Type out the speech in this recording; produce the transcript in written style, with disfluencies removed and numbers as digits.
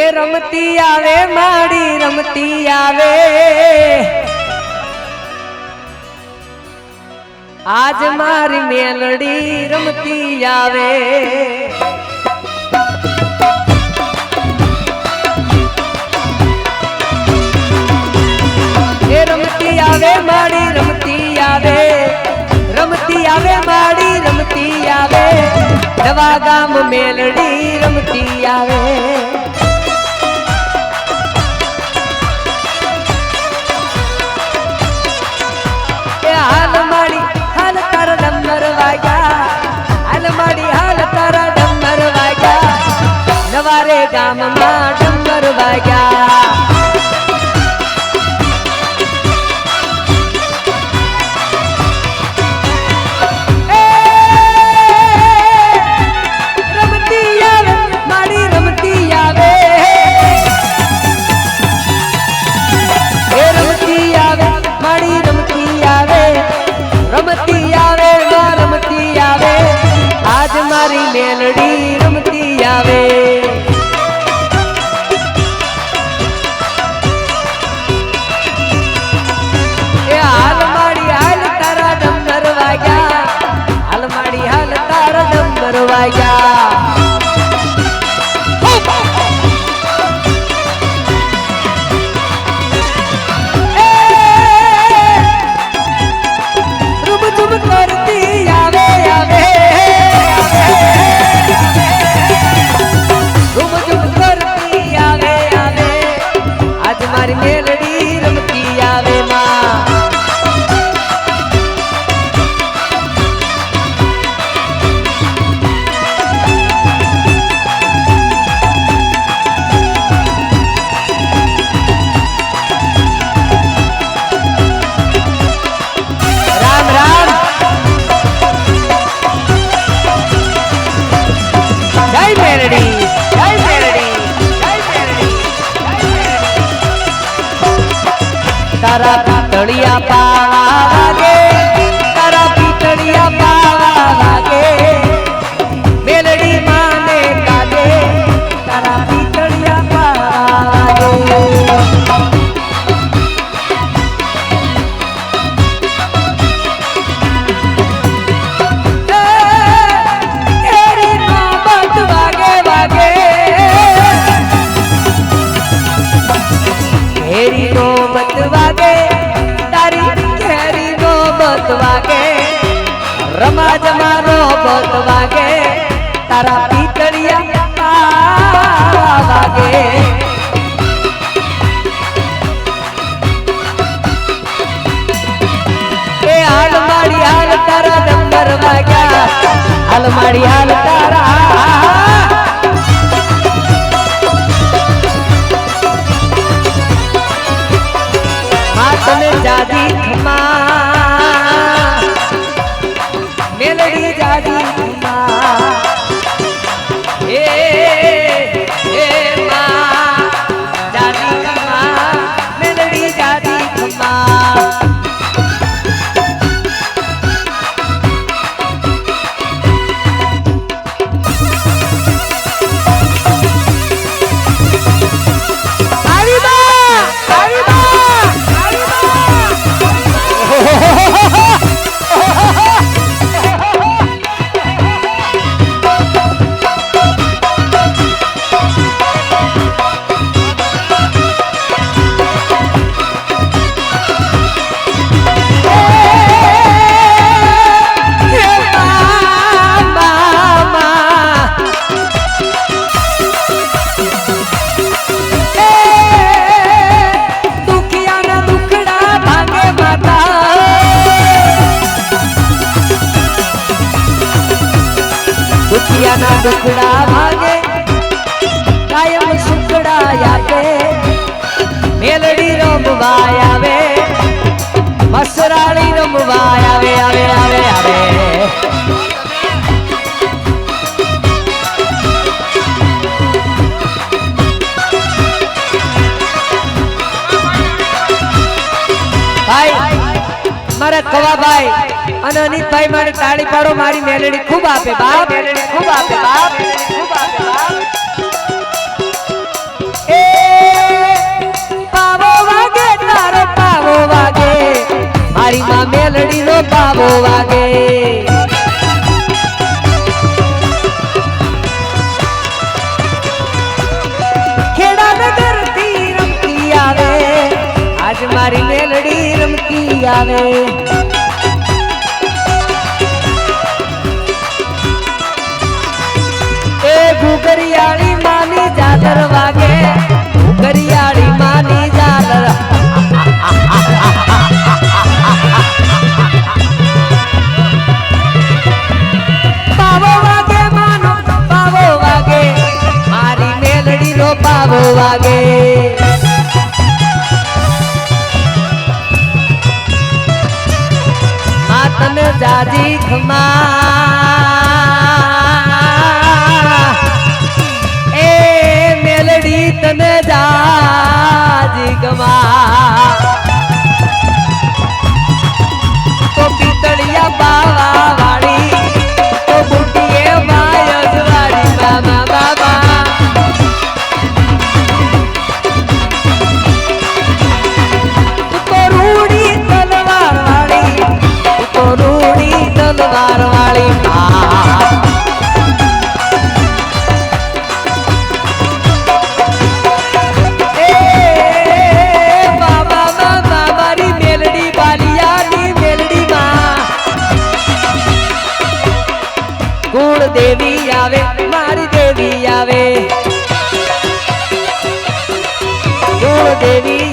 એ રમતી આવે માડી રમતી આવે આજ મારી મેલડી રમતી આવે એ રમતી આવે માડી રમતી આવે માડી રમતી આવે નવા ગામ મેલડી રમતી આવે હાલ માડી હાલ તારા ડમર વાગ્યા હાલ માડી હાલ તારા ડમર વાગ્યા નવારે ગામમાં ડમર વાગ્યા મારી મેલડી રમતી આવે એ હાલ માડી હાલ તારા ડમર વાગ્યા હાલ માડી હાલ તારા ડમર વાગ્યા तारा पीतड़िया पावा वागे तारा पीतड़िया पावा वागे मेलड़ी माने कागे तारा पीतड़िया पावा वागे तेरी मोहब्बत वागे वागे तेरी मोहब्बत वागे वागे रमाज मारो बहुत वागे तारा पीतड़िया वागे ए हाल माड़ी हाल तारा नंबर वाग्या हाल माड़ी हाल तारा हाथ में जादी खमा मेलड़ी जादी माँ माँ जादी माँ मेलड़ी जादी माँ दुखियाना दुखड़ा भागे कायम सुखड़ा यावे मेलड़ी रमवाय आवे मसराड़ी रमवाय आवे आवे आवे आवे भाई मारा कवा भाई अनित भाई मारी ताड़ी पाड़ो मारी मेलड़ी खूब आपे बाप मेलड़ी खूब आपे बाप खूब आपे बाप મેલડી નો બાવો વાગે ખેડા નગર થી રમતી આવે આજ મારી મેલડી રમતી આવે એ ઘુઘરિયાળી માની જાદર વાગે ઘુઘરિયાળી માની જાદર બાવો વાગે માનો બાવો વાગે મારી મેલડી નો બાવો વાગે તને જાજી ખમા એ મેલડી તને જાજી ખમા તો પિતળિયા બાવા વાળી તો બુટીએ વાયજ વાળી મામા બાબા તો રૂડી તલવાર વાળી રૂડી તલવાર વાળી એ બાબા બાબા મારી મેલડી બાલિયાની મેલડી માં કુળ દેવી આવે મારી દેવી આવે કુળ દેવી